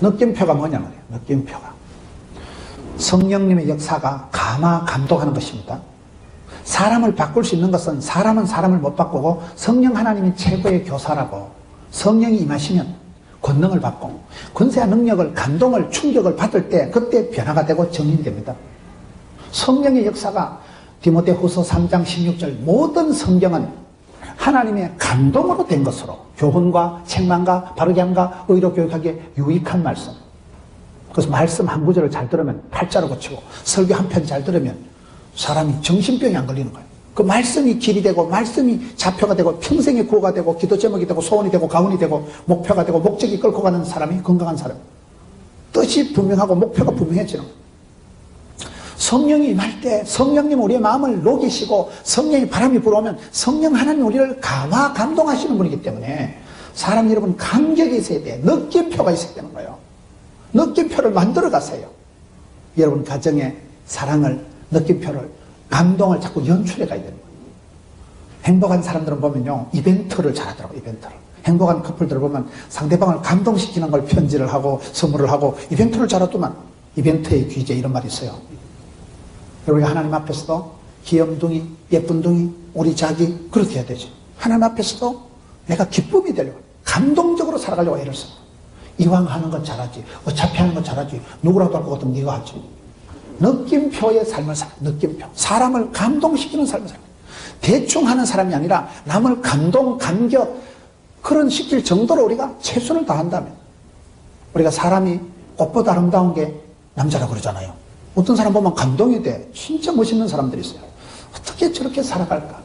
느낌표가 뭐냐 말이에요. 느낌표가. 성령님의 역사가 감독하는 것입니다. 사람을 바꿀 수 있는 것은 사람은 사람을 못 바꾸고 성령 하나님이 최고의 교사라고 성령이 임하시면 권능을 받고 권세와 능력을 감동을 충격을 받을 때 그때 변화가 되고 정인이 됩니다. 성령의 역사가 디모데후서 3장 16절 모든 성경은 하나님의 감동으로 된 것으로 교훈과 책망과 바르게 함과 의로 교육하기에 유익한 말씀. 그래서 말씀 한 구절을 잘 들으면 팔자로 고치고 설교 한 편 잘 들으면 사람이 정신병이 안 걸리는 거예요. 그 말씀이 길이 되고 말씀이 좌표가 되고 평생의 구호가 되고 기도 제목이 되고 소원이 되고 가훈이 되고 목표가 되고 목적이 끌고 가는 사람이 건강한 사람. 뜻이 분명하고 목표가 분명해지는 거예요. 성령이 임할 때 성령님 우리의 마음을 녹이시고 성령의 바람이 불어오면 성령 하나님 우리를 감동하시는 분이기 때문에 사람 여러분 감격이 있어야 돼. 느낌표가 있어야 되는 거예요. 느낌표를 만들어 가세요. 여러분 가정에 사랑을 느낌표를 감동을 자꾸 연출해 가야 되는 거예요. 행복한 사람들은 보면요 이벤트를 잘하더라고요. 이벤트를. 행복한 커플들을 보면 상대방을 감동시키는 걸 편지를 하고 선물을 하고 이벤트를 잘하더만 이벤트의 귀재 이런 말이 있어요. 우리가 하나님 앞에서도 귀염둥이 예쁜둥이 우리 자기 그렇게 해야 되죠. 하나님 앞에서도 내가 기쁨이 되려고 감동적으로 살아가려고 애를 써. 이왕 하는 건 잘하지 어차피 하는 건 잘하지 누구라도 할 것 같으면 네가 하지. 느낌표의 삶을 살아. 느낌표. 사람을 감동시키는 삶을 살아. 대충 하는 사람이 아니라 남을 감격 그런 시킬 정도로 우리가 최선을 다한다면 우리가 사람이 꽃보다 아름다운 게 남자라고 그러잖아요. 어떤 사람 보면 감동이 돼. 진짜 멋있는 사람들이 있어요. 어떻게 저렇게 살아갈까?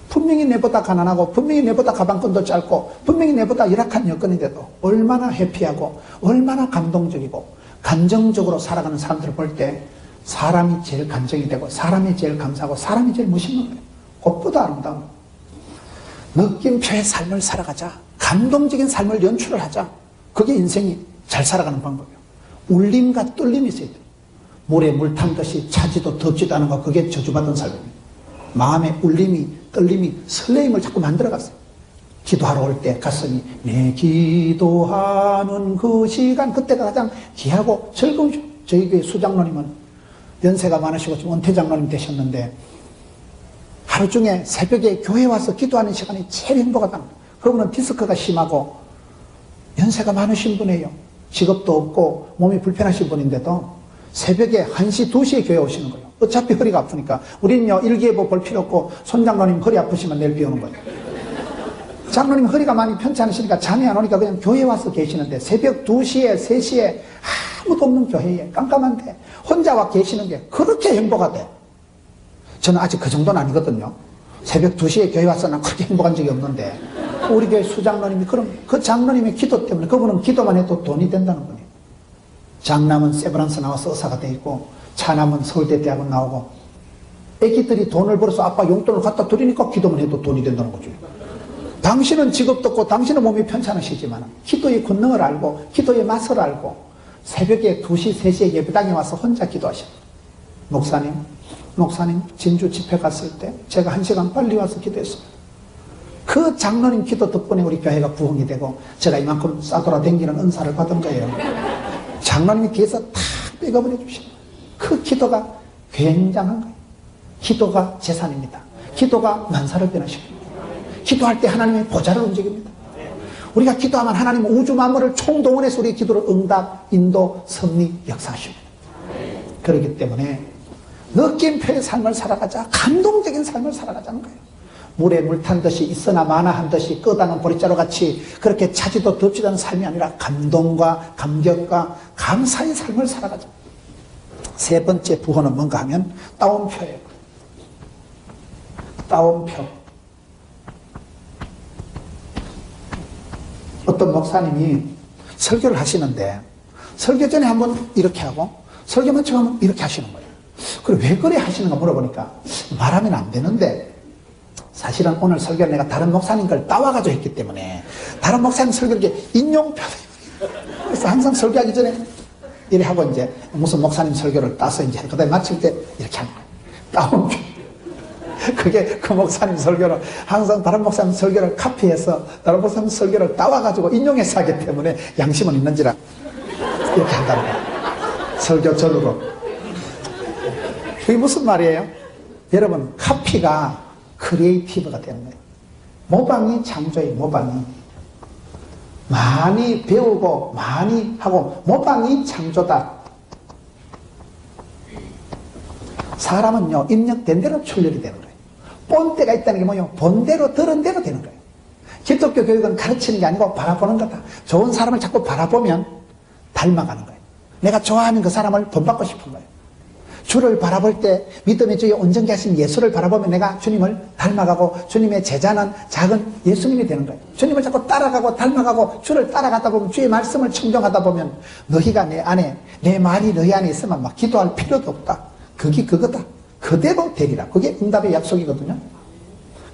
분명히 내보다 가난하고 분명히 내보다 가방끈도 짧고 분명히 내보다 열악한 여건인데도 얼마나 해피하고 얼마나 감동적이고 감정적으로 살아가는 사람들을 볼 때 사람이 제일 감정이 되고 사람이 제일 감사하고 사람이 제일 멋있는 거예요. 꽃보다 아름다운 느낌표의 삶을 살아가자. 감동적인 삶을 연출을 하자. 그게 인생이 잘 살아가는 방법이에요. 울림과 뚫림이 있어야 돼요. 물에 물 탄 듯이 차지도 덥지도 않은 거 그게 저주받은 삶입니다. 마음의 울림이 떨림이 설레임을 자꾸 만들어갔어요. 기도하러 올 때 가슴이 내 기도하는 그 시간 그때가 가장 귀하고 즐거우죠. 저희 교회 수장로님은 연세가 많으시고 지금 은퇴장로님 되셨는데 하루 중에 새벽에 교회 와서 기도하는 시간이 제일 행복하다. 그분은 디스크가 심하고 연세가 많으신 분이에요. 직업도 없고 몸이 불편하신 분인데도 새벽에 1시, 2시에 교회 오시는 거예요. 어차피 허리가 아프니까. 우리는요, 일기예보 볼 필요 없고, 손장로님 허리 아프시면 내일 비 오는 거예요. 장로님 허리가 많이 편치 않으시니까 잠이 안 오니까 그냥 교회 와서 계시는데, 새벽 2시에, 3시에 아무도 없는 교회에 깜깜한데, 혼자 와 계시는 게 그렇게 행복하대. 저는 아직 그 정도는 아니거든요. 새벽 2시에 교회 와서 난 그렇게 행복한 적이 없는데, 우리 교회 수장로님이 그럼 그 장로님의 기도 때문에 그분은 기도만 해도 돈이 된다는 분이에요. 장남은 세브란스 나와서 의사가 돼 있고 차남은 서울대 대학원 나오고 애기들이 돈을 벌어서 아빠 용돈을 갖다 드리니까 기도만 해도 돈이 된다는 거죠. 당신은 직업도 없고 당신은 몸이 편찮으시지만 기도의 권능을 알고 기도의 맛을 알고 새벽에 2시, 3시에 예배당에 와서 혼자 기도하셔요. 목사님 진주 집회 갔을 때 제가 1시간 빨리 와서 기도했습니다. 그 장로님 기도 덕분에 우리 교회가 부흥이 되고 제가 이만큼 싸돌아다니는 은사를 받은 거예요. 장로님이 뒤에서 탁 백업을 해주시는 거예요. 그 기도가 굉장한 거예요. 기도가 재산입니다. 기도가 만사를 변화시킵니다. 기도할 때 하나님의 보좌를 움직입니다. 우리가 기도하면 하나님은 우주 만물을 총동원해서 우리의 기도를 응답, 인도, 섭리, 역사하십니다. 그렇기 때문에 느낌표의 삶을 살아가자. 감동적인 삶을 살아가자는 거예요. 물에 물 탄 듯이 있으나 마나 한 듯이 끄다는 보리자루 같이 그렇게 차지도 덥지도 않은 삶이 아니라 감동과 감격과 감사의 삶을 살아가자. 세 번째 부호는 뭔가 하면 따옴표예요. 따옴표. 어떤 목사님이 설교를 하시는데 설교 전에 한번 이렇게 하고 설교 마치고 한번 이렇게 하시는 거예요. 그래 왜 그래 하시는가 물어보니까 말하면 안 되는데 사실은 오늘 설교를 내가 다른 목사님 걸 따와가지고 했기 때문에 다른 목사님 설교를 이렇게 인용표 그래서 항상 설교하기 전에 이래 하고 이제 무슨 목사님 설교를 따서 이제 그다음에 마칠 때 이렇게 하는 거예요. 따옴표. 그게 그 목사님 설교를 항상 다른 목사님 설교를 카피해서 다른 목사님 설교를 따와가지고 인용해서 하기 때문에 양심은 있는지라 이렇게 한다는 거예요. 설교 전후로. 그게 무슨 말이에요? 여러분, 카피가 크리에이티브가 되는 거예요. 모방이 창조예요, 모방이. 많이 배우고 많이 하고 모방이 창조다. 사람은요, 입력된 대로 출력이 되는 거예요. 본때가 있다는 게 뭐예요? 본대로 들은 대로 되는 거예요. 기독교 교육은 가르치는 게 아니고 바라보는 거다. 좋은 사람을 자꾸 바라보면 닮아가는 거예요. 내가 좋아하는 그 사람을 본받고 싶은 거예요. 주를 바라볼 때 믿음의 주에 온전케 하신 예수를 바라보면 내가 주님을 닮아가고 주님의 제자는 작은 예수님이 되는 거예요. 주님을 자꾸 따라가고 닮아가고 주를 따라가다 보면 주의 말씀을 청종하다 보면 너희가 내 안에, 내 말이 너희 안에 있으면 막 기도할 필요도 없다. 그게 그거다. 그대로 되리라. 그게 응답의 약속이거든요.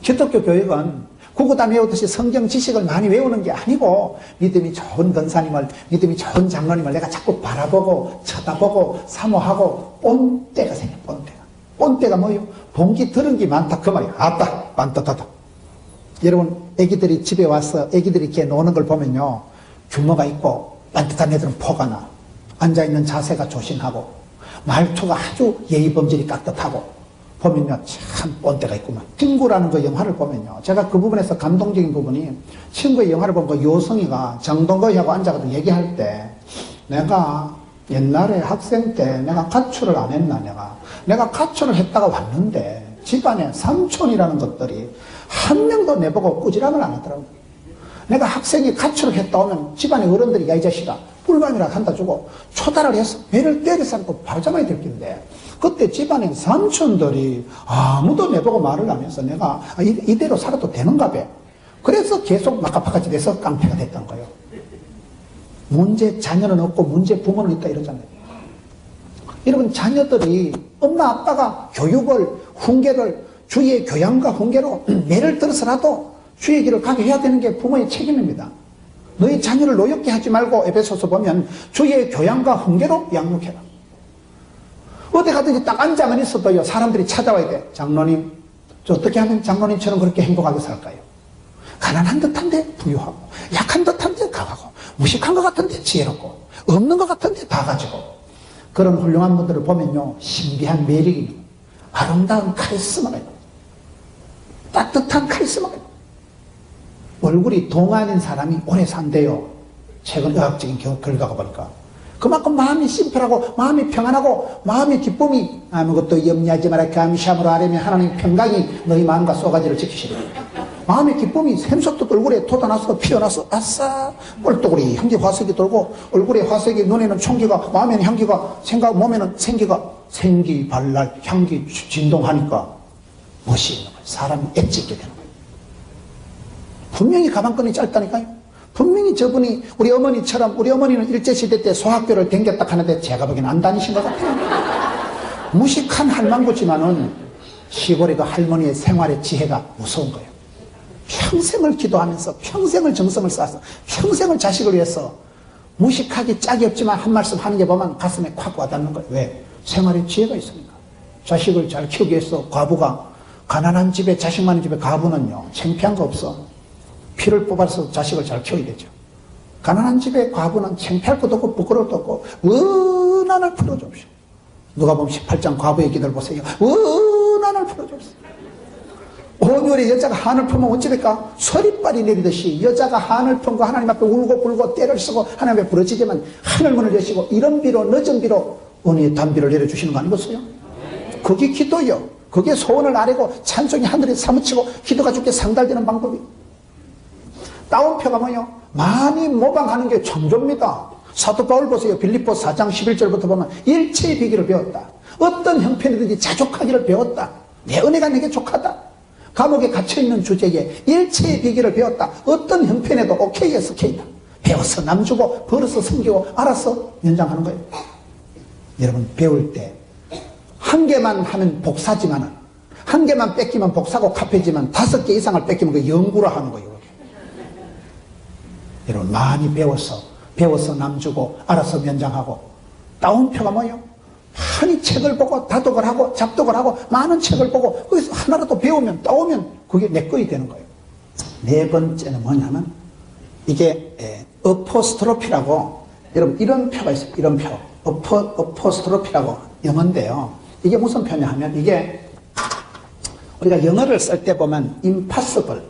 기독교 교육은 구구다 외우듯이 성경 지식을 많이 외우는 게 아니고 믿음이 좋은 권사님을, 믿음이 좋은 장로님을 내가 자꾸 바라보고 쳐다보고 사모하고 본때가 생겨. 본때가 뭐예요? 본기 들은 게 많다 그 말이에요. 아따 많다다다. 여러분, 애기들이 집에 와서 애기들이 이렇게 노는 걸 보면요, 규모가 있고 반듯한 애들은 포가 나. 앉아있는 자세가 조신하고 말투가 아주 예의 범절이 깍듯하고 보면요, 참 본때가 있구만. 친구라는 그 영화를 보면요, 제가 그 부분에서 감동적인 부분이, 친구의 영화를 보면 그 요성이가 정동거이하고 앉아가지고 얘기할 때, 내가 옛날에 학생 때 내가 가출을 안 했나, 내가 가출을 했다가 왔는데 집안에 삼촌이라는 것들이 한 명도 내보고 꾸지람을 안 하더라고요. 내가 학생이 가출을 했다 오면 집안의 어른들이 야 이 자식아 꿀밤이라 한다 주고 초달을 해서 배를 때려서 바로 잡아야 될 텐데, 그때 집안의 삼촌들이 아무도 내보고 말을 안 해서 내가 이대로 살아도 되는가 봐. 그래서 계속 막가파같이 돼서 깡패가 됐던 거예요. 문제 자녀는 없고 문제 부모는 있다 이러잖아요. 여러분, 자녀들이 엄마 아빠가 교육을, 훈계를, 주의 교양과 훈계로 매를 들어서라도 주의 길을 가게 해야 되는 게 부모의 책임입니다. 너희 자녀를 노엽게 하지 말고 에베소서 보면 주의 교양과 훈계로 양육해라. 어디 가든지 딱 앉아만 있어도요, 사람들이 찾아와야 돼. 장로님, 저 어떻게 하면 장로님처럼 그렇게 행복하게 살까요? 가난한 듯한데 부유하고, 약한 듯한데 강하고, 무식한 것 같은데 지혜롭고, 없는 것 같은데 다 가지고. 그런 훌륭한 분들을 보면요, 신비한 매력이 있는, 아름다운 카리스마가 있는, 따뜻한 카리스마가 있는, 얼굴이 동안인 사람이 오래 산대요. 최근 의학적인 결과가 보니까. 그만큼 마음이 심플하고 마음이 평안하고 마음의 기쁨이, 아무것도 염려하지 마라 감시함으로 하려면 하나님 평강이 너희 마음과 쏘가지를 지키시리라. 마음의 기쁨이 샘솟듯 얼굴에 돋아나서 피어나서 아싸 꼴뚜구리 향기 화색이 돌고, 얼굴에 화색이, 눈에는 총기가, 마음에는 향기가, 생각 몸에는 생기가, 생기 발랄 향기 진동하니까 멋이 있는 거예요. 사람이 엣지있게 되는 거예요. 분명히 가방끈이 짧다니까요. 분명히 저분이 우리 어머니처럼, 우리 어머니는 일제시대 때 소학교를 댕겼다 하는데 제가 보기에는 안 다니신 것 같아요. 무식한 할망구지만은 시골에도 할머니의 생활의 지혜가 무서운 거예요. 평생을 기도하면서 평생을 정성을 쌓아서 평생을 자식을 위해서 무식하기 짝이 없지만 한 말씀 하는 게 보면 가슴에 콱 와닿는 거예요. 왜? 생활의 지혜가 있으니까. 자식을 잘 키우기 위해서 과부가, 가난한 집에, 자식 많은 집에 가부는요, 창피한 거 없어. 피를 뽑아서 자식을 잘 키워야 되죠. 가난한 집에 과부는 창피할 것도 없고 부끄러울 것도 없고 은한을 풀어줍시오. 누가 보면 18장 과부의 기도를 보세요. 은한을 풀어줍시오. 온유의 여자가 한을 풀면 어찌될까? 서리빨이 내리듯이 여자가 한을 풀고 하나님 앞에 울고 불고 때를 쓰고 하나님 앞에 부러지지만 하늘문을 여시고 이른 비로 늦은 비로 은혜의 단비를 내려주시는 거 아니겠어요? 그게 기도요. 그게 소원을 아뢰고 찬송이 하늘에 사무치고 기도가 주께 상달되는 방법이. 따옴표가 뭐예요? 많이 모방하는 게 창조입니다. 사도 바울 보세요. 빌립보 4장 11절부터 보면 일체의 비기를 배웠다. 어떤 형편이든지 자족하기를 배웠다. 내 은혜가 내게 족하다. 감옥에 갇혀있는 주제에 일체의 비기를 배웠다. 어떤 형편에도 오케이에서 케이다. 배워서 남주고 벌어서 섬기고 알아서 연장하는 거예요. 여러분, 배울 때 한 개만 하면 복사지만은, 한 개만 뺏기면 복사고 카페지만 5개 이상을 뺏기면 그 연구를 하는 거예요. 여러분, 많이 배워서 남주고 알아서 면장하고. 따옴표가 뭐예요? 많이 책을 보고 다독을 하고 잡독을 하고 많은 책을 보고 거기서 하나라도 배우면 따오면 그게 내 거이 되는 거예요. 네 번째는 뭐냐면 이게 어포스트로피라고 여러분, 이런 표가 있어요. 이런 표. 어포스트로피라고 영어인데요. 이게 무슨 표냐 하면, 이게 우리가 영어를 쓸 때 보면 impossible.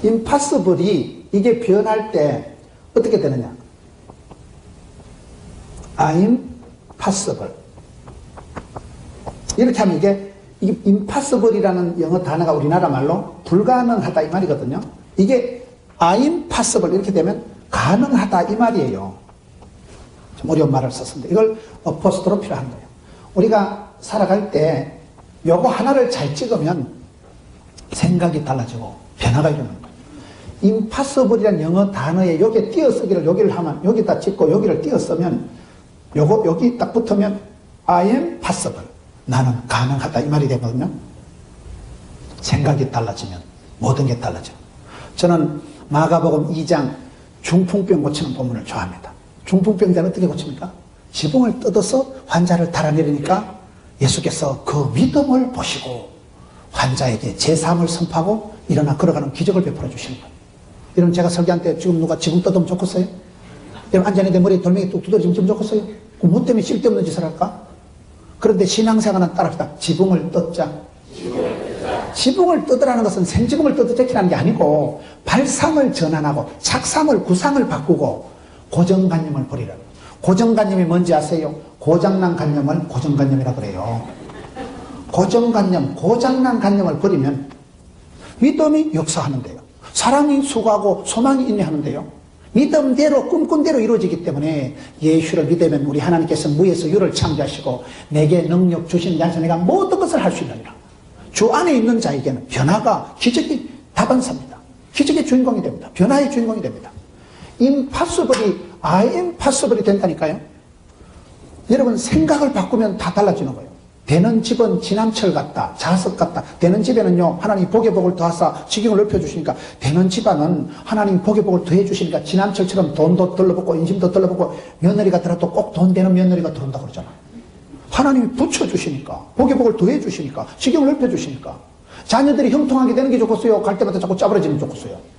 impossible이 이게 변할 때 어떻게 되느냐? I'm possible. 이렇게 하면 이게 impossible이라는 영어 단어가 우리나라 말로 불가능하다 이 말이거든요. 이게 I'm possible 이렇게 되면 가능하다 이 말이에요. 좀 어려운 말을 썼습니다. 이걸 어포스트로피라 하는 거예요. 우리가 살아갈 때 요거 하나를 잘 찍으면 생각이 달라지고 변화가 일어나는 거예요. impossible이라는 영어 단어에 여기에 띄어쓰기를 여기를 하면 여기다 찍고 여기를 띄어쓰면 요거 여기 딱 붙으면 I am possible. 나는 가능하다 이 말이 되거든요. 생각이 달라지면 모든 게 달라져요. 저는 마가복음 2장 중풍병 고치는 본문을 좋아합니다. 중풍병자는 어떻게 고칩니까? 지붕을 뜯어서 환자를 달아내리니까 예수께서 그 믿음을 보시고 환자에게 제3을 선포하고 일어나 걸어가는 기적을 베풀어 주시는 거예요. 여러분, 제가 설교할 때 지금 누가 지붕 뜯으면 좋겠어요? 여러분, 앉아있는 내 머리에 돌멩이 뚝 두드려지면 좀 좋겠어요? 뭐 때문에 쓸데없는 짓을 할까? 그런데 신앙생활은 따라합시다. 지붕을 뜯자. 지붕을 뜯으라는 것은 생지붕을 뜯어제키라는 게 아니고 발상을 전환하고 착상을 구상을 바꾸고 고정관념을 버리라. 고정관념이 뭔지 아세요? 고장난 관념을 고정관념이라 그래요. 고정관념, 고장난 관념을 버리면 믿음이 역사하는데요. 사랑이 수고하고 소망이 인내하는데요. 믿음대로 꿈꾼대로 이루어지기 때문에 예수를 믿으면 우리 하나님께서 무에서 유를 창조하시고 내게 능력 주신 자에서 내가 모든 것을 할 수 있느니라. 주 안에 있는 자에게는 변화가 기적이 다반사입니다. 기적의 주인공이 됩니다. 변화의 주인공이 됩니다. impossible이 I am possible이 된다니까요. 여러분, 생각을 바꾸면 다 달라지는 거예요. 되는 집은 지남철 같다, 자석 같다. 되는 집에는요, 하나님 복의 복을 더하사 지경을 넓혀주시니까, 되는 집안은 하나님 복의 복을 더해주시니까 지남철처럼 돈도 들러붙고 인심도 들러붙고 며느리가 들어도 꼭 돈 되는 며느리가 들어온다고 그러잖아. 하나님이 붙여주시니까, 복의 복을 더해주시니까, 지경을 넓혀주시니까. 자녀들이 형통하게 되는 게 좋겠어요? 갈 때마다 자꾸 짜부러지면 좋겠어요?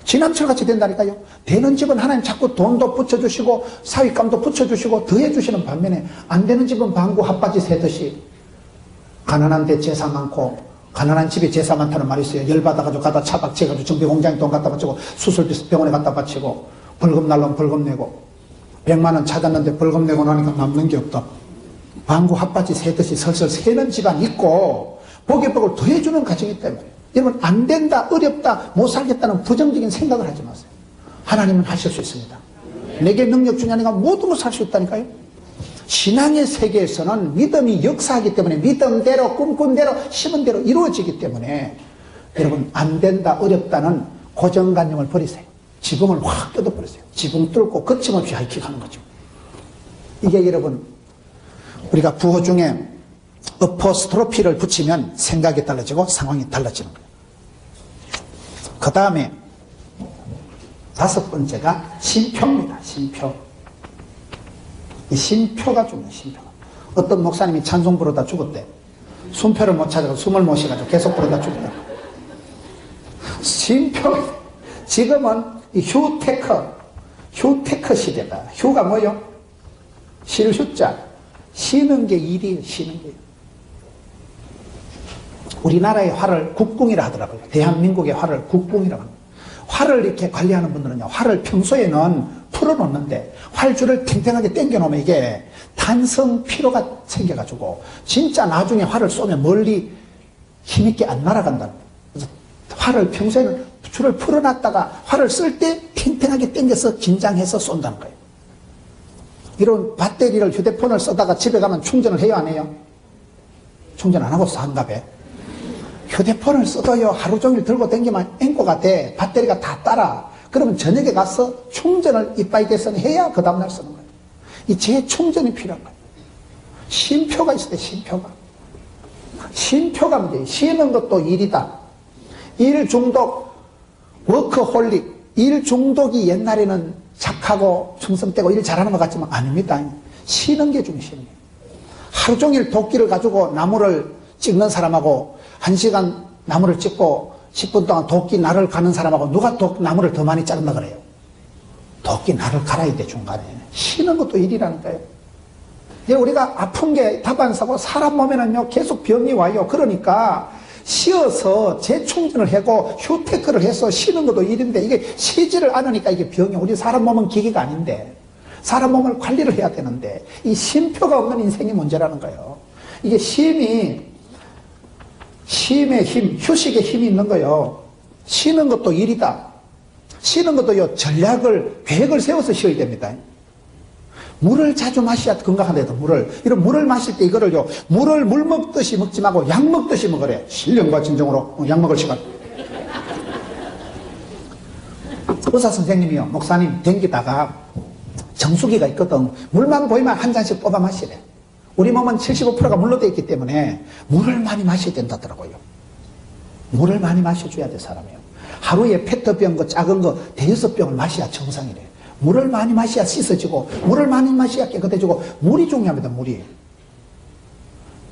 지남철같이 된다니까요. 되는 집은 하나님 자꾸 돈도 붙여주시고 사윗감도 붙여주시고 더해주시는 반면에 안 되는 집은 방구 핫바지 새듯이 가난한 데 제사 많고 가난한 집에 제사 많다는 말이 있어요. 열받아가지고 가다 차박치해가지고 정비공장에 돈 갖다 바치고 수술비 병원에 갖다 바치고 벌금 날라면 벌금 내고 100만 원 찾았는데 벌금 내고 나니까 남는 게 없다. 방구 핫바지 새듯이 설설 새는 집안 있고 복의 복을 더해주는 가정이기 때문에 여러분, 안 된다, 어렵다, 못 살겠다는 부정적인 생각을 하지 마세요. 하나님은 하실 수 있습니다. 내게 능력 주냐니까 모든 것을 할 수 있다니까요. 신앙의 세계에서는 믿음이 역사하기 때문에 믿음대로 꿈꾼 대로 심은 대로 이루어지기 때문에 여러분, 안 된다, 어렵다는 고정관념을 버리세요. 지붕을 확 뜯어버리세요. 지붕 뚫고 거침없이 하이킥하는 거죠. 이게 여러분, 우리가 부호 중에 어포스트로피를 붙이면 생각이 달라지고 상황이 달라지는 거예요. 그 다음에 5번째가 심표입니다. 심표. 이 심표가 중요해요. 심표. 어떤 목사님이 찬송 부르다 죽었대. 숨표를 못 찾아서 숨을 못 쉬어가지고 계속 부르다 죽었다. 심표. 지금은 이 휴테크 시대다. 휴가 뭐요? 쉴 휴자. 쉬는 게 일이에요. 쉬는 게. 우리나라의 화를 국궁이라 하더라고요. 대한민국의 화를 국궁이라고 합니다. 활을 이렇게 관리하는 분들은요, 활을 평소에는 풀어놓는데 활줄을 탱탱하게 당겨놓으면 이게 탄성 피로가 생겨가지고 진짜 나중에 활을 쏘면 멀리 힘있게 안 날아간다. 그래서 활을 평소에는 줄을 풀어놨다가 활을 쓸 때 탱탱하게 당겨서 긴장해서 쏜다는 거예요. 이런 배터리를 휴대폰을 쓰다가 집에 가면 충전을 해요, 안 해요? 충전 안 하고 산다배. 휴대폰을 써도요, 하루 종일 들고 다니면 앵꼬가 돼. 배터리가 다 따라. 그러면 저녁에 가서 충전을 이빠이 돼서 해야 그 다음날 쓰는 거예요. 이 재충전이 필요한 거예요. 쉼표가 있을 때, 쉼표가. 쉼표가 문제예요. 쉬는 것도 일이다. 일 중독, 워커홀릭. 일 중독이 옛날에는 착하고 충성되고 일 잘하는 것 같지만 아닙니다. 쉬는 게 중요해요. 하루 종일 도끼를 가지고 나무를 찍는 사람하고 1시간 나무를 찍고 10분 동안 도끼 날을 가는 사람하고 누가 나무를 더 많이 자른다 그래요? 도끼 날을 갈아야 돼, 중간에. 쉬는 것도 일이라는 거예요. 이제 우리가 아픈 게 다반사고 사람 몸에는요, 계속 병이 와요. 그러니까 쉬어서 재충전을 하고 휴테크를 해서 쉬는 것도 일인데 이게 쉬지를 않으니까 이게 병이, 우리 사람 몸은 기계가 아닌데 사람 몸을 관리를 해야 되는데 이 쉼표가 없는 인생이 문제라는 거예요. 이게 쉼의 힘, 휴식의 힘이 있는 거예요. 쉬는 것도 일이다. 쉬는 것도요, 계획을 세워서 쉬어야 됩니다. 물을 자주 마셔야 건강하다. 이런 물을 마실 때 이거를요, 물을 물 먹듯이 먹지 말고 약 먹듯이 먹으래. 신령과 진정으로 약 먹을 시간. 의사 선생님이요, 목사님 댕기다가 정수기가 있거든. 물만 보이면 한 잔씩 뽑아 마시래. 우리 몸은 75%가 물로 되어 있기 때문에 물을 많이 마셔야 된다더라고요. 물을 많이 마셔줘야 돼, 사람이요. 하루에 페트병 거 작은 거 5병을 마셔야 정상이래. 물을 많이 마셔야 씻어지고, 물을 많이 마셔야 깨끗해지고, 물이 중요합니다, 물이.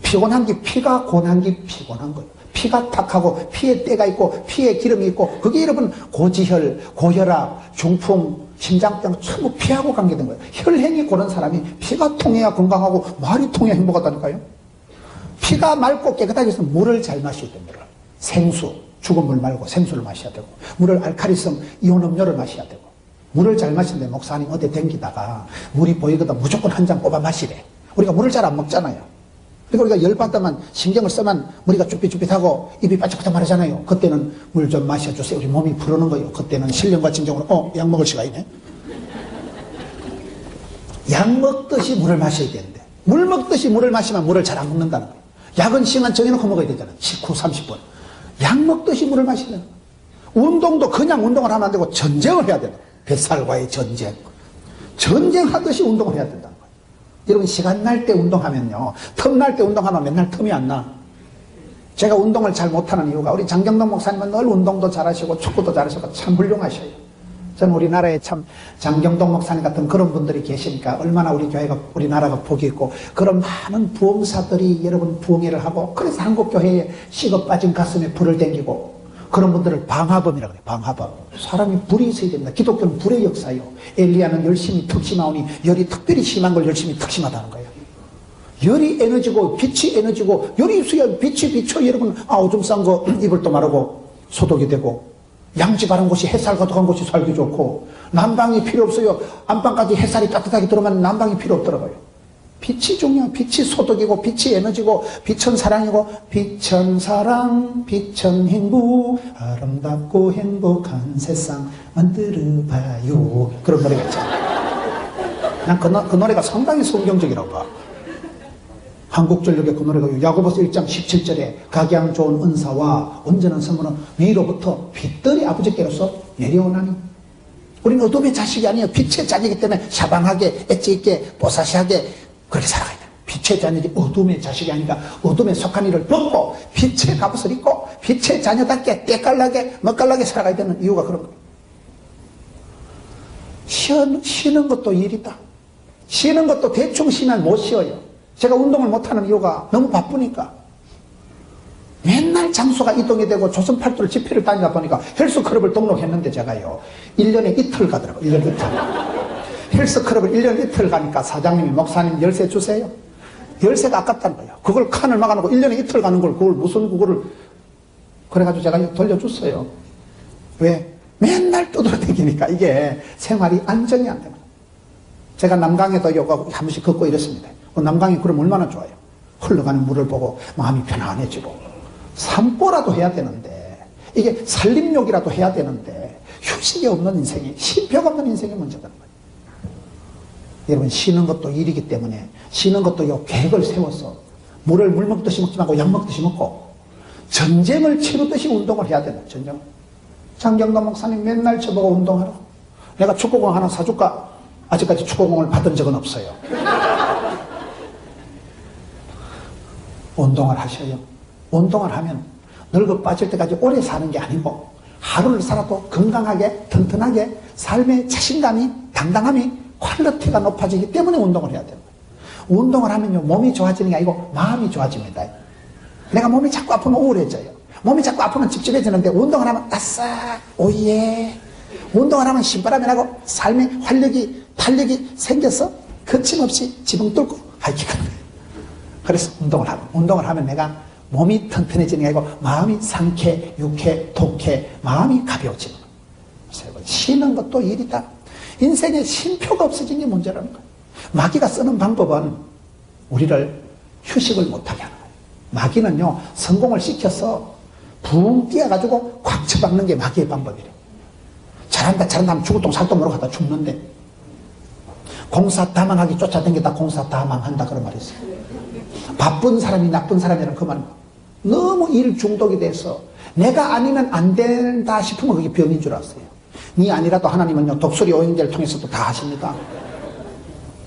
피곤한 게, 피가 고난 게 피곤한 거예요. 피가 탁하고, 피에 때가 있고, 피에 기름이 있고, 그게 여러분, 고지혈, 고혈압, 중풍, 심장병, 전부 피하고 관계된 거예요. 혈행이 고른 사람이 피가 통해야 건강하고, 말이 통해야 행복하다니까요. 피가 맑고 깨끗하게 해서 물을 잘 마셔야 됩니다. 생수, 죽은 물 말고 생수를 마셔야 되고, 물을 알칼리성 이온 음료를 마셔야 되고, 물을 잘 마시는데 목사님 어디 댕기다가 물이 보이거든 무조건 한 잔 뽑아 마시래. 우리가 물을 잘 안 먹잖아요. 그러니까 우리가 열받다만 신경을 쓰면 머리가 쭈삣쭈삣하고 입이 바짝바짝 마르잖아요. 그때는 물 좀 마셔주세요. 우리 몸이 부르는 거예요. 그때는 신령과 진정으로 약 먹을 시간이네. 약 먹듯이 물을 마셔야 되는데 물 먹듯이 물을 마시면 물을 잘 안 먹는다는 거예요. 약은 시간 정해놓고 먹어야 되잖아요. 식후 30분. 약 먹듯이 물을 마시는 거예요. 운동도 그냥 운동을 하면 안 되고 전쟁을 해야 돼요. 뱃살과의 전쟁. 전쟁하듯이 운동을 해야 된다는 거예요. 여러분, 시간 날 때 운동하면요, 틈 날 때 운동하면 맨날 틈이 안 나. 제가 운동을 잘 못하는 이유가 우리 장경동 목사님은 늘 운동도 잘하시고 축구도 잘하시고 참 훌륭하셔요. 저는 우리나라에 참 장경동 목사님 같은 그런 분들이 계시니까 얼마나 우리 교회가, 우리나라가 복이 있고, 그런 많은 부흥사들이 여러분 부흥회를 하고, 그래서 한국교회에 식어 빠진 가슴에 불을 댕기고, 그런 분들을 방화범이라고 해요. 방화범. 사람이 불이 있어야 됩니다. 기독교는 불의 역사예요. 엘리야는 열심히 특심하오니 열이 특별히 심한 걸 열심히 특심하다는 거예요. 열이 에너지고 빛이 에너지고, 열이 있어야 빛이 비쳐. 여러분, 오줌 싼 거 이불도 마르고 소독이 되고, 양지 바른 곳이 햇살 가득한 곳이 살기 좋고, 난방이 필요 없어요. 안방까지 햇살이 따뜻하게 들어오면 난방이 필요 없더라고요. 빛이 중요해요. 빛이 소독이고, 빛이 에너지고, 빛은 사랑이고, 빛은 사랑, 빛은 행복, 아름답고 행복한 세상 만들어봐요. 그런 노래가 있잖아요. 난 그 노래가 상당히 성경적이라고 봐. 한국전력의 그 노래가 야고보서 1장 17절에 각양 좋은 은사와 온전한 선물은 위로부터 빛들이 아버지께로서 내려오나니. 우리는 어둠의 자식이 아니에요. 빛의 자녀이기 때문에 샤방하게, 엣지 있게, 뽀사시하게 그렇게 살아가야 돼요. 빛의 자녀지 어둠의 자식이 아니라 어둠에 속한 이를 벗고 빛의 갑옷을 입고 빛의 자녀답게 때깔나게 멋깔나게 살아가야 되는 이유가 그런 거예요. 쉬는 것도 일이다. 쉬는 것도 대충 쉬면 못 쉬어요. 제가 운동을 못하는 이유가 너무 바쁘니까. 맨날 장소가 이동이 되고 조선 팔도를 집회를 다니다 보니까 헬스클럽을 등록했는데 제가요 1년에 이틀 가더라고요. 1년 이틀. 헬스클럽을 1년 이틀 가니까 사장님이 목사님 열쇠 주세요. 열쇠가 아깝다는 거예요. 그걸 칸을 막아놓고 1년에 이틀 가는 걸 그걸 무슨 그거를 그래가지고 제가 돌려줬어요. 왜? 맨날 떠돌아다니니까 이게 생활이 안정이 안 됩니다. 제가 남강에도 요가 한 번씩 걷고 이랬습니다. 남강이 그럼 얼마나 좋아요. 흘러가는 물을 보고 마음이 편안해지고 산보라도 해야 되는데 이게 살림욕이라도 해야 되는데 휴식이 없는 인생이 쉼표가 없는 인생이 문제라는 거예요. 여러분 쉬는 것도 일이기 때문에 쉬는 것도 요 계획을 세워서 물을 물 먹듯이 먹지 말고 약 먹듯이 먹고 전쟁을 치르듯이 운동을 해야 된다. 전쟁. 장경동 목사님 맨날 저보고 운동하라. 내가 축구공 하나 사줄까? 아직까지 축구공을 받은 적은 없어요. 운동을 하셔요. 운동을 하면 늙어 빠질 때까지 오래 사는 게 아니고 하루를 살아도 건강하게 튼튼하게 삶의 자신감이 당당함이 퀄리티가 높아지기 때문에 운동을 해야 돼요. 운동을 하면요 몸이 좋아지는 게 아니고 마음이 좋아집니다. 내가 몸이 자꾸 아프면 우울해져요. 몸이 자꾸 아프면 찝찝해지는데 운동을 하면 아싸 오예. 운동을 하면 신바람이 나고 삶의 탄력이 생겨서 거침없이 지붕 뚫고 하이킹하는 거예요. 그래서 운동을 하면 내가 몸이 튼튼해지는 게 아니고 마음이 상쾌, 유쾌, 독해, 마음이 가벼워지는 거예요. 쉬는 것도 일이다. 인생에 쉼표가 없어진 게 문제라는 거예요. 마귀가 쓰는 방법은 우리를 휴식을 못하게 하는 거예요. 마귀는요, 성공을 시켜서 붕 뛰어가지고 콱 쳐박는 게 마귀의 방법이래요. 잘한다 하면 죽을 똥 살똥 모르고 하다 죽는데, 공사 다망하게 쫓아다니다 공사 다망한다 그런 말이 있어요. 바쁜 사람이 나쁜 사람이라는 그 말입니다. 너무 일 중독이 돼서 내가 아니면 안 된다 싶으면 그게 병인 줄 알았어요. 네 아니라도 하나님은요, 독수리 오행제를 통해서도 다 하십니다.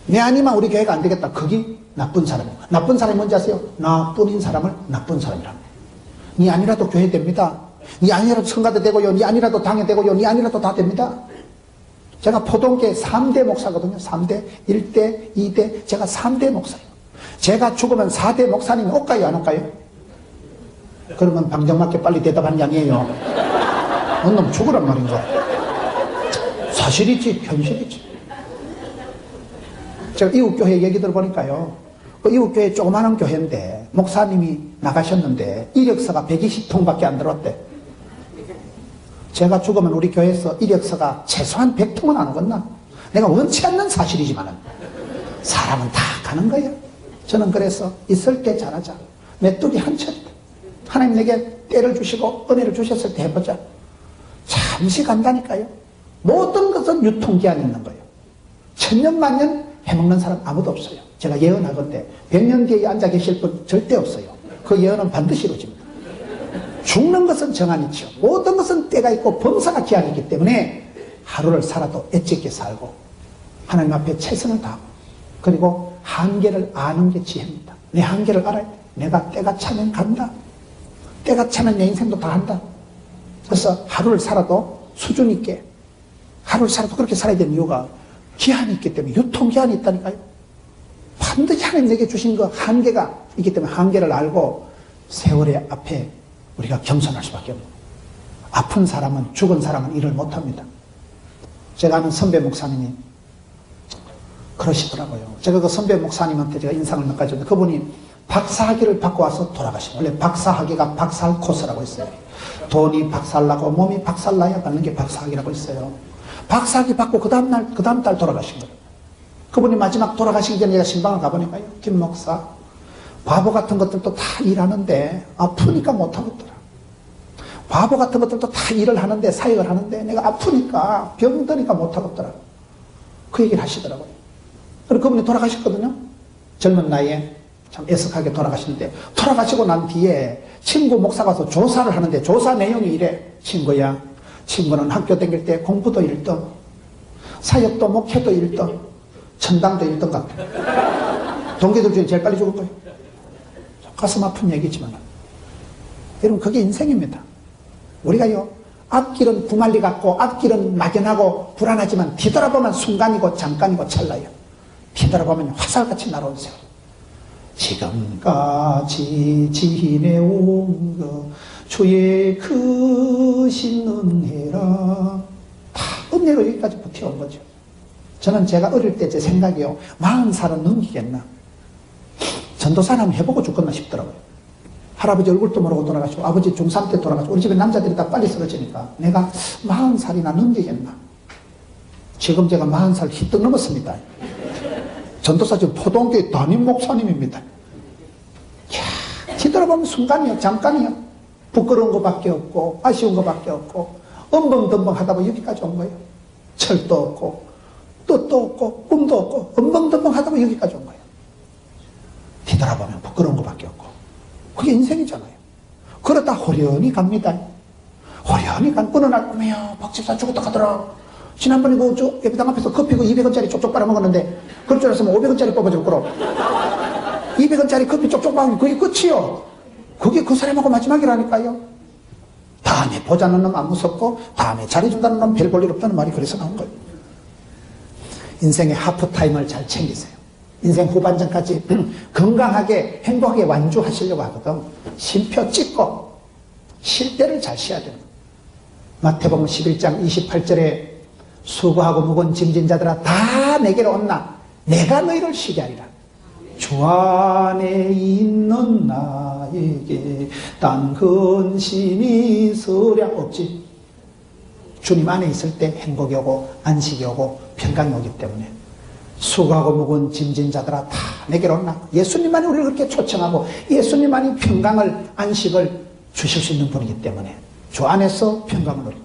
내 아니면 우리 교회가 안 되겠다. 그게 나쁜 사람이에요. 나쁜 사람이 뭔지 아세요? 나뿐인 사람을 나쁜 사람이라는 거예요. 네 아니라도 교회 됩니다. 네 아니라도 성가대 되고요. 네 아니라도 당회 되고요. 네 아니라도 다 됩니다. 제가 포동계 3대 목사거든요. 3대, 1대, 2대, 제가 3대 목사예요. 제가 죽으면 4대 목사님이 올까요? 안 올까요? 그러면 방정맞게 빨리 대답하는 게 아니에요. 어느 놈 죽으란 말인가? 사실이지, 현실이지. 제가 이웃교회 얘기 들어보니까요. 그 이웃교회 조그마한 교회인데, 목사님이 나가셨는데, 이력서가 120통밖에 안 들어왔대. 제가 죽으면 우리 교회에서 이력서가 최소한 100통은 안 오겠나? 내가 원치 않는 사실이지만은, 사람은 다 가는 거예요. 저는 그래서 있을 때 잘하자. 메뚜기 한 철이다. 하나님 내게 때를 주시고 은혜를 주셨을 때 해보자. 잠시 간다니까요. 모든 것은 유통기한이 있는 거예요. 천년 만년 해먹는 사람 아무도 없어요. 제가 예언하건대 100년 뒤에 앉아 계실 분 절대 없어요. 그 예언은 반드시 이루어집니다. 죽는 것은 정한이죠. 모든 것은 때가 있고 범사가 기한이 있기 때문에 하루를 살아도 애찍게 살고 하나님 앞에 최선을 다하고 그리고 한계를 아는 게 지혜입니다. 내 한계를 알아야 돼. 내가 때가 차면 간다. 때가 차면 내 인생도 다 한다. 그래서 하루를 살아도 수준 있게 하루를 살아도 그렇게 살아야 되는 이유가 기한이 있기 때문에 유통기한이 있다니까요. 반드시 하나님 내게 주신 그 한계가 있기 때문에 한계를 알고 세월의 앞에 우리가 겸손할 수밖에 없는 거예요. 아픈 사람은 죽은 사람은 일을 못합니다. 제가 아는 선배 목사님이 그러시더라고요. 제가 그 선배 목사님한테 제가 인상을 몇 가지 줬는데 그분이 박사학위를 받고 와서 돌아가신 거예요. 원래 박사학위가 박살 코스라고 있어요. 돈이 박살나고 몸이 박살나야 받는 게 박사학위라고 있어요. 박사학위 받고 그 다음 달 돌아가신 거예요. 그분이 마지막 돌아가시기 전에 제가 신방을 가보니까요. 김 목사, 바보 같은 것들도 다 일하는데 아프니까 못하겠더라. 바보 같은 것들도 다 일을 하는데 사역을 하는데 내가 아프니까 병드니까 못하겠더라. 그 얘기를 하시더라고요. 그리고 그분이 돌아가셨거든요. 젊은 나이에 참 애석하게 돌아가시는데 돌아가시고 난 뒤에 친구 목사가 와서 조사를 하는데 조사 내용이 이래. 친구야, 친구는 학교 다닐 때 공부도 1등, 사역도 목회도 1등, 천당도 1등 같아. 동기들 중에 제일 빨리 죽을 거예요. 가슴 아픈 얘기지만 여러분 그게 인생입니다. 우리가요 앞길은 구말리 같고 앞길은 막연하고 불안하지만 뒤돌아보면 순간이고 잠깐이고 찰나요. 뒤돌아보면 화살같이 날아온 세월. 지금까지 지내온 것 주의 크신 은혜라. 다 은혜로 여기까지 버텨온 거죠. 저는 제가 어릴 때 제 생각이요 40살은 넘기겠나 전도사는 한번 해보고 죽겠나 싶더라고요. 할아버지 얼굴도 모르고 돌아가시고 아버지 중3 때 돌아가시고 우리 집에 남자들이 다 빨리 쓰러지니까 내가 40살이나 넘기겠나. 지금 제가 40살 휘떡 넘었습니다. 전도사 지금 포동교회 담임 목사님입니다. 이야, 뒤돌아보면 순간이요 잠깐이요. 부끄러운 것밖에 없고 아쉬운 것밖에 없고 엄벙덤벙 하다 보면 여기까지 온 거예요. 철도 없고 뜻도 없고 꿈도 없고 엄벙덤벙 하다 보면 여기까지 온 거예요. 뒤돌아보면 부끄러운 것밖에 없고 그게 인생이잖아요. 그러다 호련히 갑니다. 호련히 간 어느 날 어머야 박집사 죽었다 가더라. 지난번에 그 예배당 앞에서 커피 그 200원짜리 쪽쪽 빨아먹었는데 그럴 줄 알았으면 500원짜리 뽑아줄 거로 200원짜리 커피 쪽쪽 빨아먹으면 그게 끝이요. 그게 그 사람하고 마지막이라니까요. 다음에 보자는 놈 안 무섭고 다음에 잘해준다는 놈 별 볼 일 없다는 말이 그래서 나온 거예요. 인생의 하프타임을 잘 챙기세요. 인생 후반전까지 건강하게 행복하게 완주하시려고 하거든. 쉼표 찍고 쉴 때를 잘 쉬어야 됩니다. 마태복음 11장 28절에 수고하고 무거운 짐진 자들아 다 내게로 온나 내가 너희를 쉬게 하리라. 주 안에 있는 나에게 딴 근심이 서량 없지. 주님 안에 있을 때 행복이 오고 안식이 오고 평강이 오기 때문에 수고하고 무거운 짐진 자들아 다 내게로 온나. 예수님만이 우리를 그렇게 초청하고 예수님만이 평강을 안식을 주실 수 있는 분이기 때문에 주 안에서 평강을 누리고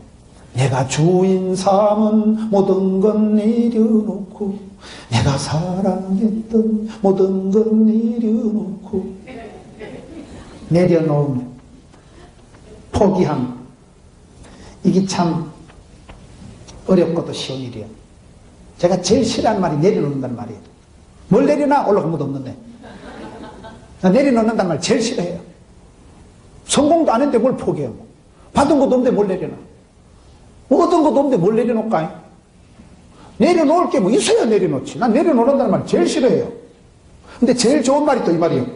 내가 주인 삼은 모든 것 내려놓고 내가 사랑했던 모든 것 내려놓고 내려놓으면 포기함 이게 참 어렵고도 쉬운 일이에요. 제가 제일 싫어하는 말이 내려놓는다는 말이에요. 뭘 내려놔? 올라간 것도 없는데 나 내려놓는다는 말 제일 싫어해요. 성공도 안 했는데 뭘 포기해요. 받은 것도 없는데 뭘 내려놔. 얻은 것도 없는데 뭘 내려놓을까? 내려놓을 게 뭐 있어야 내려놓지. 난 내려놓는다는 말 제일 싫어해요. 근데 제일 좋은 말이 또 이 말이에요.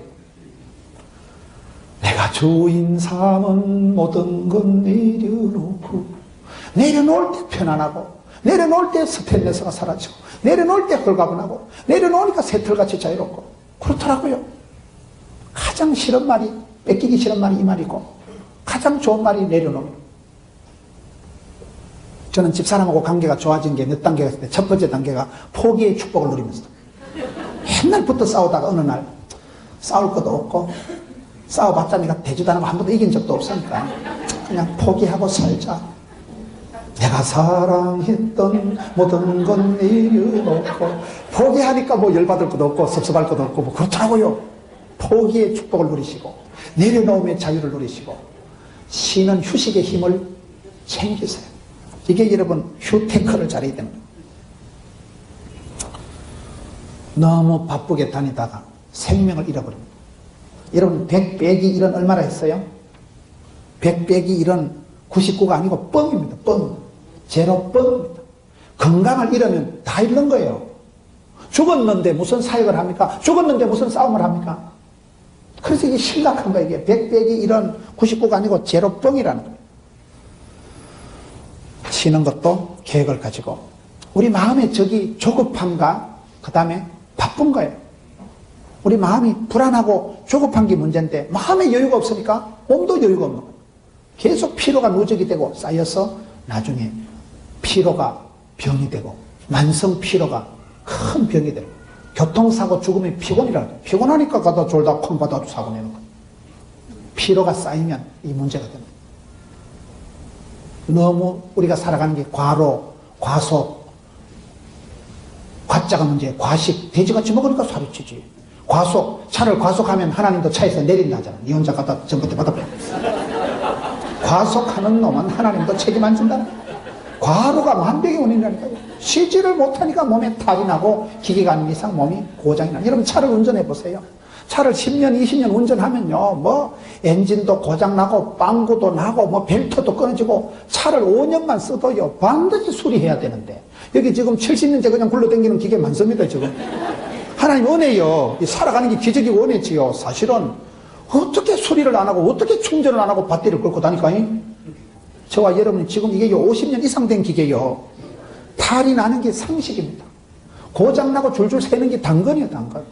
내가 주인 삼은 모든 것 내려놓고 내려놓을 때 편안하고 내려놓을 때 스트레스가 사라지고 내려놓을 때 홀가분하고 내려놓으니까 새털같이 자유롭고 그렇더라고요. 가장 싫은 말이 뺏기기 싫은 말이 이 말이고 가장 좋은 말이 내려놓는. 저는 집사람하고 관계가 좋아진 게 몇 단계가 있을 때 첫 번째 단계가 포기의 축복을 누리면서 옛날부터 싸우다가 어느 날 싸울 것도 없고 싸워봤자 내가 대주도 안 하고 한 번도 이긴 적도 없으니까 그냥 포기하고 살자. 내가 사랑했던 모든 것 내려놓고 포기하니까 뭐 열받을 것도 없고 섭섭할 것도 없고 뭐 그렇더라고요. 포기의 축복을 누리시고 내려놓음의 자유를 누리시고 쉬는 휴식의 힘을 챙기세요. 이게 여러분 휴테크를 잘해야 됩니다. 너무 바쁘게 다니다가 생명을 잃어버립니다. 여러분 100 빼기 1은 얼마나 했어요? 100 빼기 1은 99가 아니고 뻥입니다. 뻥. 제로 뻥입니다. 건강을 잃으면 다 잃는 거예요. 죽었는데 무슨 사역을 합니까? 죽었는데 무슨 싸움을 합니까? 그래서 이게 심각한 거예요. 이게 100 빼기 1은 99가 아니고 제로 뻥이라는 거예요. 쉬는 것도 계획을 가지고 우리 마음의 적이 조급함과 그 다음에 바쁜 거예요. 우리 마음이 불안하고 조급한 게 문제인데 마음에 여유가 없으니까 몸도 여유가 없는 거예요. 계속 피로가 누적이 되고 쌓여서 나중에 피로가 병이 되고 만성 피로가 큰 병이 되고 교통사고 죽음의 피곤이라고 해요. 피곤하니까 가다 졸다 콩 받아도 사고 내는 거예요. 피로가 쌓이면 이 문제가 됩니다. 너무 우리가 살아가는 게 과로, 과속, 과자가 문제예요. 과식, 돼지같이 먹으니까 살이 찌지. 과속, 차를 과속하면 하나님도 차에서 내린다 하잖아. 니 혼자 갖다 전봇대 받아버려. 과속하는 놈은 하나님도 책임 안 진다. 과로가 완벽의 원인이라니까요. 쉬지를 못하니까 몸에 탈이 나고 기계가 아닌 이상 몸이 고장이 나. 여러분 차를 운전해 보세요. 차를 10년, 20년 운전하면요, 뭐, 엔진도 고장나고, 빵구도 나고, 뭐, 벨트도 끊어지고, 차를 5년만 써도요, 반드시 수리해야 되는데, 여기 지금 70년째 그냥 굴러다니는 기계 많습니다, 지금. 하나님 은혜요. 살아가는 게 기적이고 은혜지요. 사실은, 어떻게 수리를 안 하고, 어떻게 충전을 안 하고, 배터리를 끌고 다니까요? 저와 여러분이 지금 이게 50년 이상 된 기계요. 탈이 나는 게 상식입니다. 고장나고 줄줄 새는 게 당근이에요, 당근.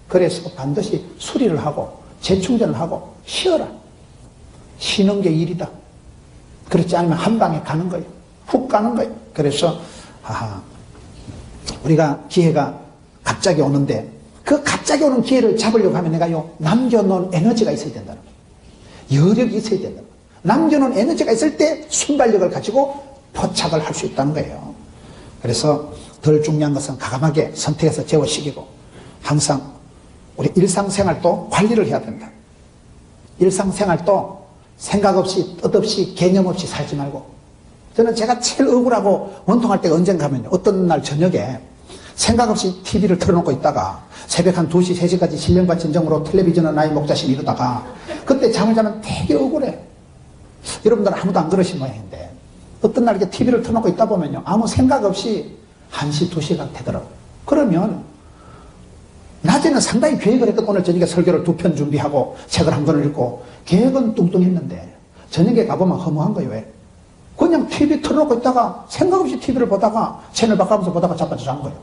그래서 반드시 수리를 하고 재충전을 하고 쉬어라. 쉬는 게 일이다. 그렇지 않으면 한 방에 가는 거예요. 훅 가는 거예요. 그래서 우리가 기회가 갑자기 오는데 그 갑자기 오는 기회를 잡으려고 하면 내가요 남겨놓은 에너지가 있어야 된다는 거예요. 여력이 있어야 된다는 거예요. 남겨놓은 에너지가 있을 때 순발력을 가지고 포착을 할 수 있다는 거예요. 그래서 덜 중요한 것은 과감하게 선택해서 재워시키고 항상 우리 일상생활도 관리를 해야 된다. 일상생활도 생각 없이 뜻없이 개념 없이 살지 말고 저는 제가 제일 억울하고 원통할 때가 언젠가 하면요. 어떤 날 저녁에 생각 없이 TV를 틀어놓고 있다가 새벽 한 2시, 3시까지 신령과 진정으로 텔레비전을 나의 목자신 이루다가 그때 잠을 자면 되게 억울해. 여러분들은 아무도 안 그러신 모양인데 어떤 날 이렇게 TV를 틀어놓고 있다 보면요. 아무 생각 없이 1시, 2시가 되더라고요. 그러면 낮에는 상당히 계획을 했거든. 오늘 저녁에 설교를 2편 준비하고 책을 한 권을 읽고 계획은 뚱뚱했는데 저녁에 가보면 허무한 거예요. 왜? 그냥 TV 틀어놓고 있다가 생각 없이 TV를 보다가 채널 바꿔면서 보다가 자빠져 잔 거예요.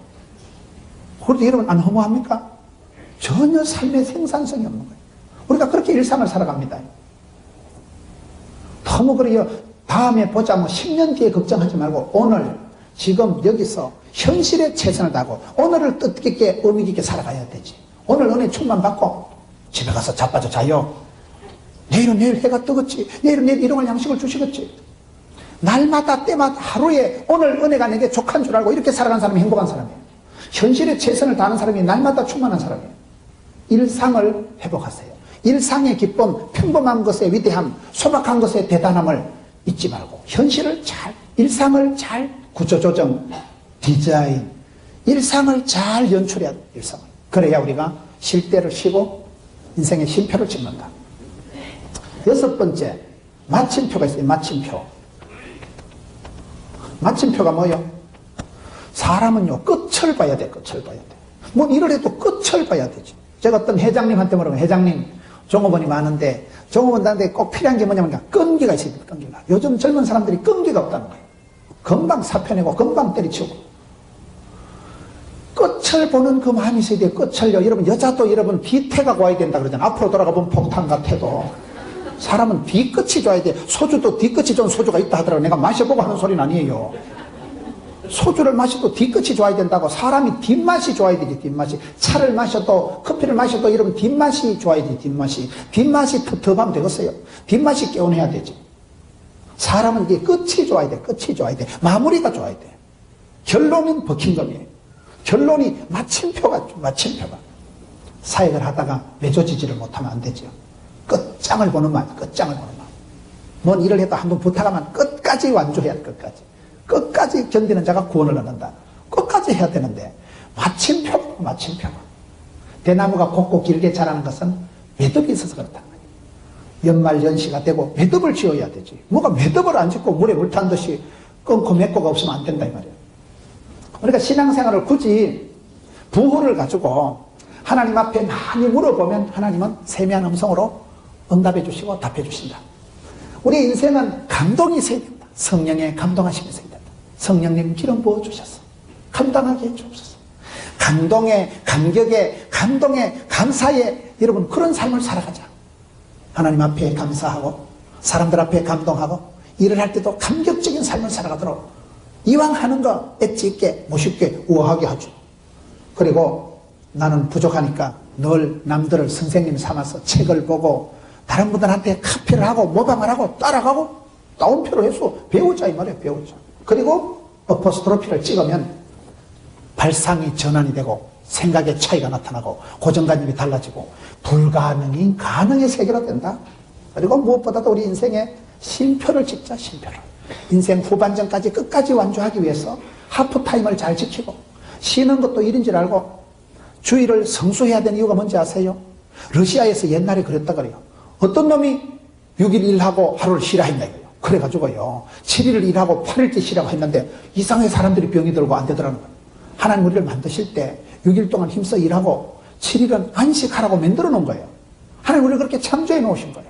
그런데 여러분 안 허무합니까? 전혀 삶의 생산성이 없는 거예요. 우리가 그렇게 일상을 살아갑니다. 너무 그래요. 다음에 보자 뭐 10년 뒤에 걱정하지 말고 오늘 지금 여기서 현실에 최선을 다하고 오늘을 뜻깊게 의미 있게 살아가야 되지. 오늘 은혜 충만 받고 집에 가서 자빠져 자요. 내일은 내일 해가 뜨겠지. 내일은 내일 일용할 양식을 주시겠지. 날마다 때마다 하루에 오늘 은혜가 내게 족한 줄 알고 이렇게 살아가는 사람이 행복한 사람이에요. 현실에 최선을 다하는 사람이 날마다 충만한 사람이에요. 일상을 회복하세요. 일상의 기쁨, 평범한 것의 위대함, 소박한 것의 대단함을 잊지 말고 현실을 잘, 일상을 잘 구조조정, 디자인, 일상을 잘 연출해야 돼요. 일상을. 그래야 우리가 쉴 때를 쉬고 인생의 쉼표를 찍는다. 6번째, 마침표가 있어요. 마침표. 마침표가 뭐예요? 사람은요, 끝을 봐야 돼. 끝을 봐야 돼. 뭐 일을 해도 끝을 봐야 되지. 제가 어떤 회장님한테 물어보면, 회장님, 종업원이 많은데 종업원들한테 꼭 필요한 게 뭐냐면 끈기가 있어야 돼. 끈기가. 요즘 젊은 사람들이 끈기가 없다는 거예요. 금방 사표내고 금방 때리치고. 끝을 보는 그 마음이 있어야 돼요. 끝을요. 여러분, 여자도 여러분 뒤태가 와야 된다 그러잖아요. 앞으로 돌아가면 폭탄 같아도. 사람은 뒤끝이 좋아야 돼. 소주도 뒤끝이 좋은 소주가 있다 하더라고. 내가 마셔보고 하는 소리는 아니에요. 소주를 마셔도 뒤끝이 좋아야 된다고. 사람이 뒷맛이 좋아야 되지. 뒷맛이. 차를 마셔도 커피를 마셔도 여러분 뒷맛이 좋아야 되지. 뒷맛이. 뒷맛이 텁텁하면 되겠어요. 뒷맛이 개운해야 되지. 사람은 이게 끝이 좋아야 돼. 끝이 좋아야 돼. 마무리가 좋아야 돼. 결론은 버킹검이에요. 결론이 마침표가. 사역을 하다가 맺어지지를 못하면 안 되죠. 끝장을 보는 마음. 끝장을 보는 마음. 뭔 일을 해도 한번 부탁하면 끝까지 완주해야 돼. 끝까지 견디는 자가 구원을 얻는다. 끝까지 해야 되는데 마침표가. 대나무가 곱고 길게 자라는 것은 매듭이 있어서 그렇다. 연말연시가 되고 매듭을 지어야 되지. 뭐가 매듭을 안 짓고 물에 물 탄 듯이 끊고 맺고가 없으면 안 된다 이 말이에요. 그러니까 신앙생활을 굳이 부호를 가지고 하나님 앞에 많이 물어보면 하나님은 세미한 음성으로 응답해 주시고 답해 주신다. 우리 인생은 감동이 있어야 된다. 성령의 감동하심이 있어야 된다. 성령님 기름 부어주셔서 감당하게 해주옵소서. 감동에, 감격에, 감동에, 감사에 여러분 그런 삶을 살아가자. 하나님 앞에 감사하고 사람들 앞에 감동하고 일을 할 때도 감격적인 삶을 살아가도록 이왕 하는 거 엣지 있게 멋있게 우아하게 하죠. 그리고 나는 부족하니까 늘 남들을 선생님 삼아서 책을 보고 다른 분들한테 카피를 하고 모방을 하고 따라가고 따옴표로 해서 배우자 이 말이에요. 배우자. 그리고 어포스트로피를 찍으면 발상이 전환이 되고 생각의 차이가 나타나고 고정관념이 달라지고 불가능인 가능의 세계로 된다. 그리고 무엇보다도 우리 인생의 쉼표를 찍자. 쉼표를. 인생 후반전까지 끝까지 완주하기 위해서 하프타임을 잘 지키고 쉬는 것도 일인 줄 알고 주일을 성수해야 되는 이유가 뭔지 아세요? 러시아에서 옛날에 그랬다 그래요. 어떤 놈이 6일 일하고 하루를 쉬라 했냐 이거예요. 그래가지고요 7일을 일하고 8일째 쉬라고 했는데 이상하게 사람들이 병이 들고 안 되더라는 거예요. 하나님 우리를 만드실 때 6일 동안 힘써 일하고 7일은 안식하라고 만들어 놓은 거예요. 하나님 우리를 그렇게 창조해 놓으신 거예요.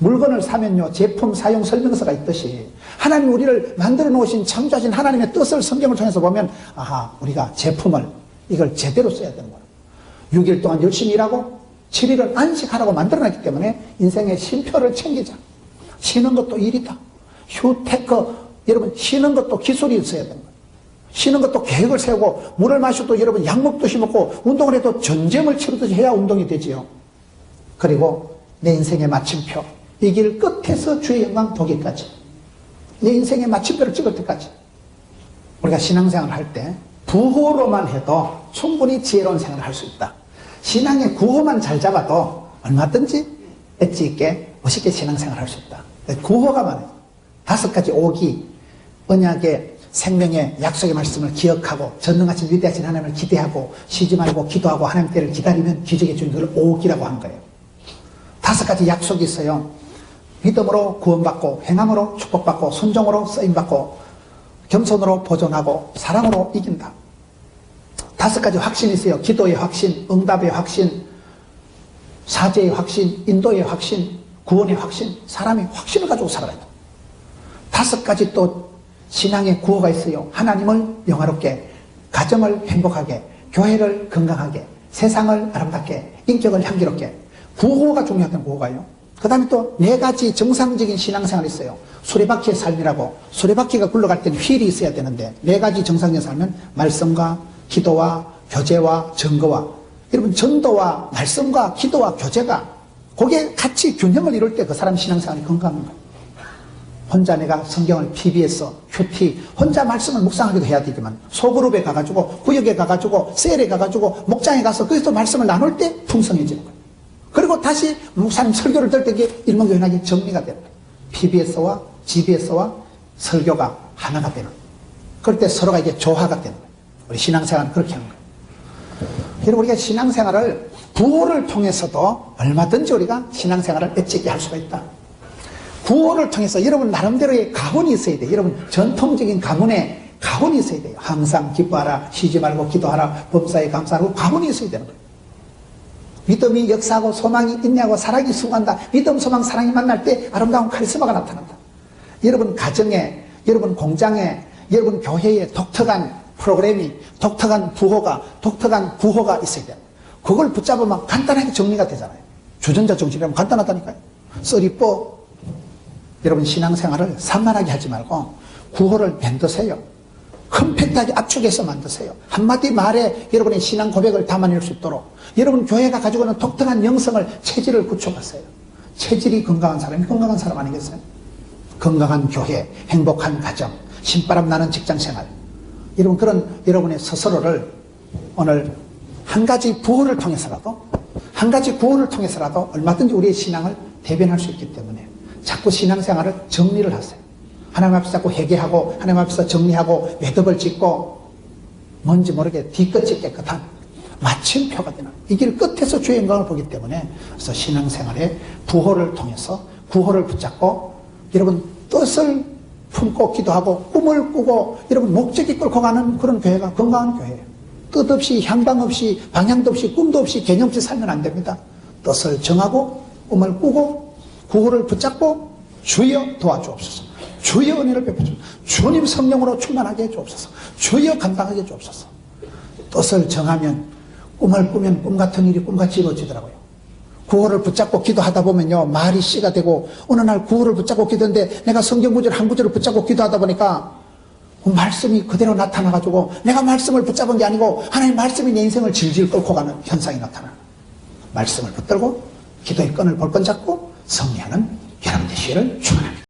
물건을 사면요 제품 사용 설명서가 있듯이 하나님 우리를 만들어 놓으신 창조하신 하나님의 뜻을 성경을 통해서 보면 아하 우리가 제품을 이걸 제대로 써야 되는 거예요. 6일 동안 열심히 일하고 7일은 안식하라고 만들어놨기 때문에 인생의 쉼표를 챙기자. 쉬는 것도 일이다. 휴테크 여러분 쉬는 것도 기술이 있어야 되는 거예요. 쉬는 것도 계획을 세우고 물을 마셔도 여러분 약 먹듯이 먹고 운동을 해도 전쟁을 치르듯이 해야 운동이 되지요. 그리고 내 인생의 마침표 이 길 끝에서 주의 영광 보기까지 내 인생의 마침표를 찍을 때까지 우리가 신앙생활을 할 때 부호로만 해도 충분히 지혜로운 생활을 할 수 있다. 신앙의 구호만 잘 잡아도 얼마든지 엣지 있게 멋있게 신앙생활을 할 수 있다. 구호가 많아요. 5가지 오기 언약의 생명의 약속의 말씀을 기억하고 전능하신 위대하신 하나님을 기대하고 쉬지 말고 기도하고 하나님 때를 기다리면 기적의 주인 그걸 오기라고 하는 거예요. 5가지 약속이 있어요. 믿음으로 구원받고 행함으로 축복받고 순종으로 쓰임받고 겸손으로 보존하고 사랑으로 이긴다. 5가지 확신이 있어요. 기도의 확신, 응답의 확신, 사죄의 확신, 인도의 확신, 구원의 확신, 사람이 확신을 가지고 살아야 돼. 5가지 또 신앙의 구호가 있어요. 하나님을 영화롭게, 가정을 행복하게, 교회를 건강하게, 세상을 아름답게, 인격을 향기롭게. 구호가 중요하다는 구호가요. 그 다음에 또 4가지 정상적인 신앙생활이 있어요. 수레바퀴의 삶이라고. 수레바퀴가 굴러갈 때는 휠이 있어야 되는데 4가지 정상적인 삶은 말씀과 기도와 교제와 증거와. 여러분, 전도와 말씀과 기도와 교제가 거기에 같이 균형을 이룰 때 그 사람 신앙생활이 건강한 거예요. 혼자 내가 성경을 PBS, QT, 혼자 말씀을 묵상하기도 해야 되지만 소그룹에 가가지고, 구역에 가가지고, 셀에 가가지고, 목장에 가서 거기서 말씀을 나눌 때 풍성해지는 거예요. 그리고 다시 목사님 설교를 들을 때 일목요연하게 정리가 되는 거예요. PBS와 GBS와 설교가 하나가 되는 거예요. 그럴 때 서로가 이게 조화가 되는 거예요. 우리 신앙생활은 그렇게 하는 거예요. 여러분, 우리가 신앙생활을 구호를 통해서도 얼마든지 우리가 신앙생활을 애찍게 할 수가 있다. 구호를 통해서 여러분 나름대로의 가훈이 있어야 돼요. 여러분 전통적인 가문에 가훈이 있어야 돼요. 항상 기뻐하라, 쉬지 말고 기도하라, 범사에 감사하고 가훈이 있어야 되는 거예요. 믿음이 역사하고 소망이 인내하고 사랑이 수고한다. 믿음, 소망, 사랑이 만날 때 아름다운 카리스마가 나타난다. 여러분 가정에, 여러분 공장에, 여러분 교회에 독특한 프로그램이, 독특한 부호가, 독특한 구호가 있어야 돼요. 그걸 붙잡으면 간단하게 정리가 되잖아요. 주전자 정신이라면 간단하다니까요. 써리뽀. 여러분 신앙생활을 산만하게 하지 말고 구호를 만드세요. 컴팩트하게 압축해서 만드세요. 한마디 말에 여러분의 신앙 고백을 담아낼 수 있도록 여러분 교회가 가지고 있는 독특한 영성을, 체질을 구축하세요. 체질이 건강한 사람이 건강한 사람 아니겠어요? 건강한 교회, 행복한 가정, 신바람 나는 직장생활. 여러분 그런 여러분의 스스로를 오늘 한 가지 구호를 통해서라도, 한 가지 구호를 통해서라도 얼마든지 우리의 신앙을 대변할 수 있기 때문에 자꾸 신앙생활을 정리를 하세요. 하나님 앞에서 자꾸 회개하고 하나님 앞에서 정리하고 매듭을 짓고 뭔지 모르게 뒤끝이 깨끗한 마침표가 되는, 이 길 끝에서 주의 영광을 보기 때문에, 그래서 신앙생활의 부호를 통해서 구호를 붙잡고 여러분 뜻을 품고 기도하고 꿈을 꾸고 여러분 목적이 끌고 가는 그런 교회가 건강한 교회예요. 뜻 없이 향방 없이 방향도 없이 꿈도 없이 개념 없이 살면 안 됩니다. 뜻을 정하고 꿈을 꾸고 구호를 붙잡고 주여 도와주옵소서, 주여 은혜를 베푸소서, 주님 성령으로 충만하게 해주옵소서, 주여 감당하게 해주옵소서. 뜻을 정하면, 꿈을 꾸면 꿈같은 일이 꿈같이 이루어지더라고요. 구호를 붙잡고 기도하다 보면요, 말이 씨가 되고, 어느 날 구호를 붙잡고 기도했는데 내가 성경 구절 한 구절을 붙잡고 기도하다 보니까 말씀이 그대로 나타나가지고 내가 말씀을 붙잡은 게 아니고 하나님 말씀이 내 인생을 질질 끌고 가는 현상이 나타나는, 말씀을 붙들고 기도의 끈을 볼건 잡고 승리하는 여러분 되시기를 축원합니다.